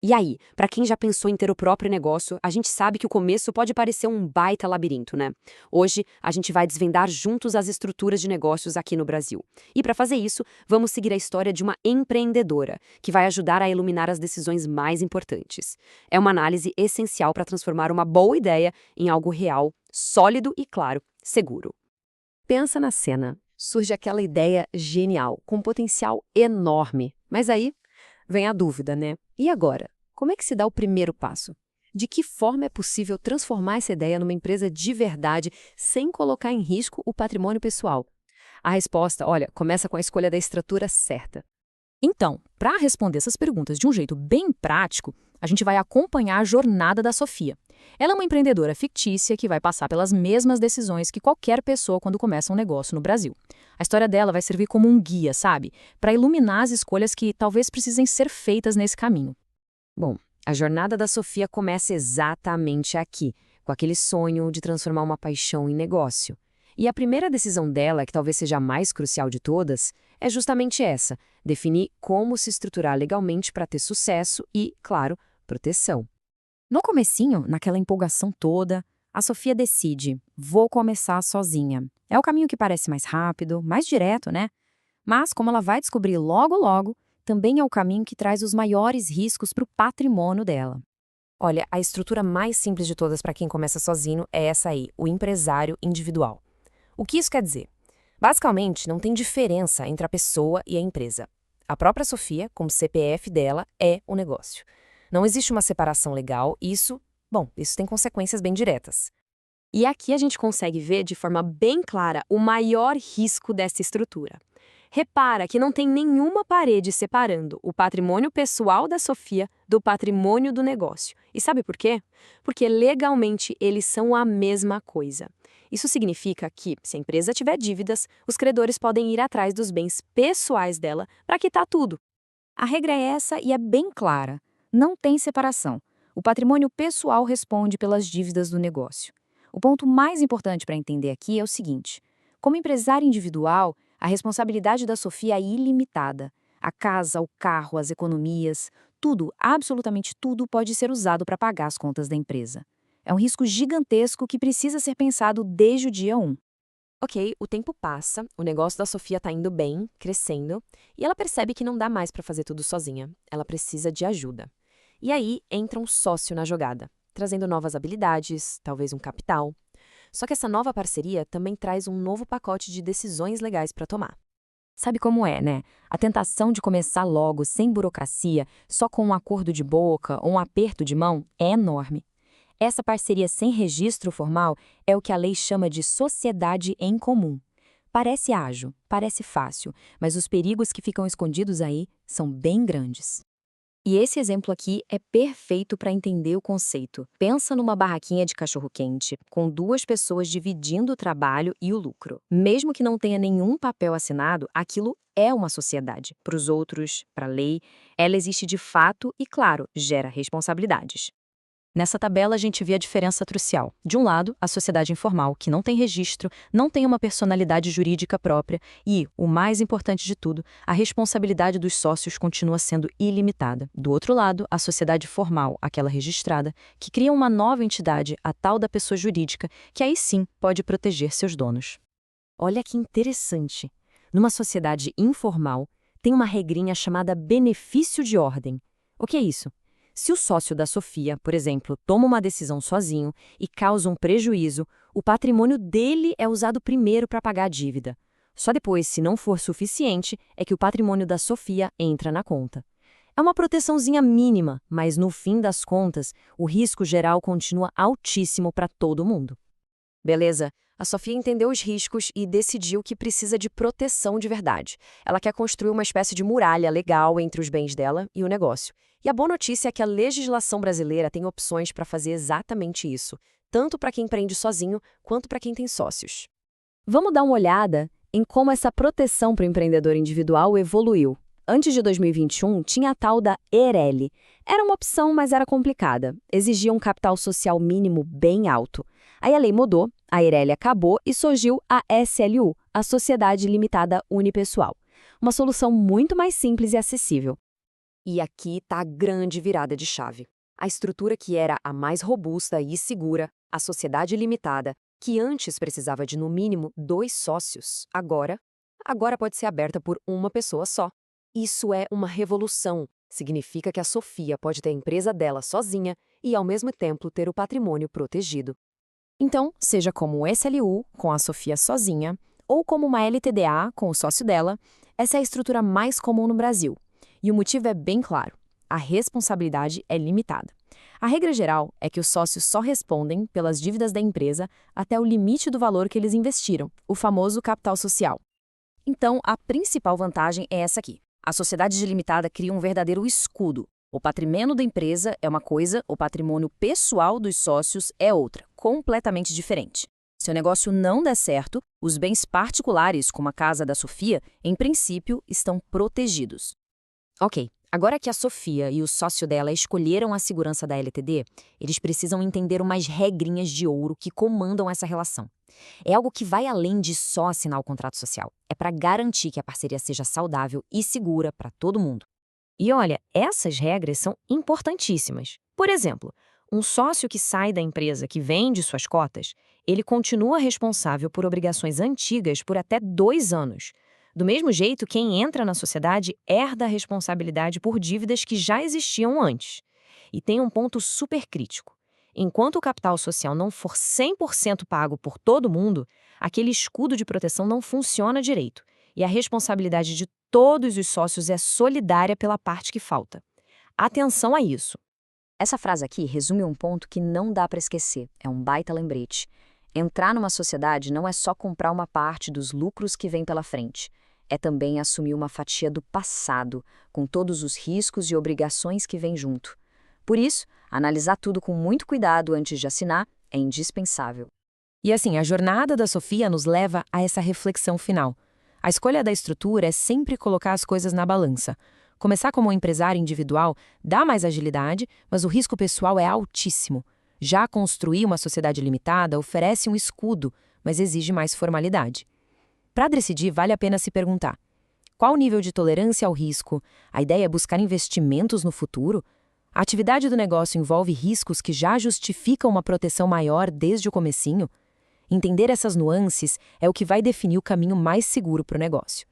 E aí, para quem já pensou em ter o próprio negócio, a gente sabe que o começo pode parecer um baita labirinto, né? Hoje, a gente vai desvendar juntos as estruturas de negócios aqui no Brasil. E para fazer isso, vamos seguir a história de uma empreendedora, que vai ajudar a iluminar as decisões mais importantes. É uma análise essencial para transformar uma boa ideia em algo real, sólido e, claro, seguro. Pensa na cena. Surge aquela ideia genial, com potencial enorme. Mas aí vem a dúvida, né? E agora? Como é que se dá o primeiro passo? De que forma é possível transformar essa ideia numa empresa de verdade sem colocar em risco o patrimônio pessoal? A resposta, olha, começa com a escolha da estrutura certa. Então, para responder essas perguntas de um jeito bem prático, a gente vai acompanhar a jornada da Sofia. Ela é uma empreendedora fictícia que vai passar pelas mesmas decisões que qualquer pessoa quando começa um negócio no Brasil. A história dela vai servir como um guia, sabe? Para iluminar as escolhas que talvez precisem ser feitas nesse caminho. Bom, a jornada da Sofia começa exatamente aqui, com aquele sonho de transformar uma paixão em negócio. E a primeira decisão dela, que talvez seja a mais crucial de todas, é justamente essa: definir como se estruturar legalmente para ter sucesso e, claro, proteção. No comecinho, naquela empolgação toda, a Sofia decide, vou começar sozinha. É o caminho que parece mais rápido, mais direto, né? Mas, como ela vai descobrir logo logo, também é o caminho que traz os maiores riscos para o patrimônio dela. Olha, a estrutura mais simples de todas para quem começa sozinho é essa aí, o empresário individual. O que isso quer dizer? Basicamente, não tem diferença entre a pessoa e a empresa. A própria Sofia, como CPF dela, é o negócio. Não existe uma separação legal, isso tem consequências bem diretas. E aqui a gente consegue ver de forma bem clara o maior risco dessa estrutura. Repara que não tem nenhuma parede separando o patrimônio pessoal da Sofia do patrimônio do negócio. E sabe por quê? Porque legalmente eles são a mesma coisa. Isso significa que, se a empresa tiver dívidas, os credores podem ir atrás dos bens pessoais dela para quitar tudo. A regra é essa e é bem clara. Não tem separação. O patrimônio pessoal responde pelas dívidas do negócio. O ponto mais importante para entender aqui é o seguinte: como empresária individual, a responsabilidade da Sofia é ilimitada. A casa, o carro, as economias, tudo, absolutamente tudo, pode ser usado para pagar as contas da empresa. É um risco gigantesco que precisa ser pensado desde o dia 1. Ok, o tempo passa, o negócio da Sofia está indo bem, crescendo, e ela percebe que não dá mais para fazer tudo sozinha. Ela precisa de ajuda. E aí entra um sócio na jogada, trazendo novas habilidades, talvez um capital. Só que essa nova parceria também traz um novo pacote de decisões legais para tomar. Sabe como é, né? A tentação de começar logo, sem burocracia, só com um acordo de boca ou um aperto de mão, é enorme. Essa parceria sem registro formal é o que a lei chama de sociedade em comum. Parece ágil, parece fácil, mas os perigos que ficam escondidos aí são bem grandes. E esse exemplo aqui é perfeito para entender o conceito. Pensa numa barraquinha de cachorro-quente, com duas pessoas dividindo o trabalho e o lucro. Mesmo que não tenha nenhum papel assinado, aquilo é uma sociedade. Para os outros, para a lei, ela existe de fato e, claro, gera responsabilidades. Nessa tabela, a gente vê a diferença crucial. De um lado, a sociedade informal, que não tem registro, não tem uma personalidade jurídica própria e, o mais importante de tudo, a responsabilidade dos sócios continua sendo ilimitada. Do outro lado, a sociedade formal, aquela registrada, que cria uma nova entidade, a tal da pessoa jurídica, que aí sim pode proteger seus donos. Olha que interessante. Numa sociedade informal, tem uma regrinha chamada benefício de ordem. O que é isso? Se o sócio da Sofia, por exemplo, toma uma decisão sozinho e causa um prejuízo, o patrimônio dele é usado primeiro para pagar a dívida. Só depois, se não for suficiente, é que o patrimônio da Sofia entra na conta. É uma proteçãozinha mínima, mas no fim das contas, o risco geral continua altíssimo para todo mundo. Beleza, a Sofia entendeu os riscos e decidiu que precisa de proteção de verdade. Ela quer construir uma espécie de muralha legal entre os bens dela e o negócio. E a boa notícia é que a legislação brasileira tem opções para fazer exatamente isso, tanto para quem empreende sozinho quanto para quem tem sócios. Vamos dar uma olhada em como essa proteção para o empreendedor individual evoluiu. Antes de 2021, tinha a tal da ERELI. Era uma opção, mas era complicada. Exigia um capital social mínimo bem alto. Aí a lei mudou, a ERELI acabou e surgiu a SLU, a Sociedade Limitada Unipessoal. Uma solução muito mais simples e acessível. E aqui está a grande virada de chave. A estrutura que era a mais robusta e segura, a sociedade limitada, que antes precisava de no mínimo 2 sócios, agora pode ser aberta por uma pessoa só. Isso é uma revolução. Significa que a Sofia pode ter a empresa dela sozinha e, ao mesmo tempo, ter o patrimônio protegido. Então, seja como o SLU, com a Sofia sozinha, ou como uma LTDA, com o sócio dela, essa é a estrutura mais comum no Brasil. E o motivo é bem claro: a responsabilidade é limitada. A regra geral é que os sócios só respondem pelas dívidas da empresa até o limite do valor que eles investiram, o famoso capital social. Então, a principal vantagem é essa aqui. A sociedade limitada cria um verdadeiro escudo. O patrimônio da empresa é uma coisa, o patrimônio pessoal dos sócios é outra, completamente diferente. Se o negócio não der certo, os bens particulares, como a casa da Sofia, em princípio, estão protegidos. Ok, agora que a Sofia e o sócio dela escolheram a segurança da LTD, eles precisam entender umas regrinhas de ouro que comandam essa relação. É algo que vai além de só assinar o contrato social. É para garantir que a parceria seja saudável e segura para todo mundo. E olha, essas regras são importantíssimas. Por exemplo, um sócio que sai da empresa que vende suas cotas, ele continua responsável por obrigações antigas por até 2 anos. Do mesmo jeito, quem entra na sociedade herda a responsabilidade por dívidas que já existiam antes. E tem um ponto super crítico. Enquanto o capital social não for 100% pago por todo mundo, aquele escudo de proteção não funciona direito. E a responsabilidade de todos os sócios é solidária pela parte que falta. Atenção a isso. Essa frase aqui resume um ponto que não dá para esquecer. É um baita lembrete. Entrar numa sociedade não é só comprar uma parte dos lucros que vem pela frente. É também assumir uma fatia do passado, com todos os riscos e obrigações que vêm junto. Por isso, analisar tudo com muito cuidado antes de assinar é indispensável. E assim, a jornada da Sofia nos leva a essa reflexão final. A escolha da estrutura é sempre colocar as coisas na balança. Começar como um empresário individual dá mais agilidade, mas o risco pessoal é altíssimo. Já construir uma sociedade limitada oferece um escudo, mas exige mais formalidade. Para decidir, vale a pena se perguntar: qual o nível de tolerância ao risco? A ideia é buscar investimentos no futuro? A atividade do negócio envolve riscos que já justificam uma proteção maior desde o comecinho? Entender essas nuances é o que vai definir o caminho mais seguro para o negócio.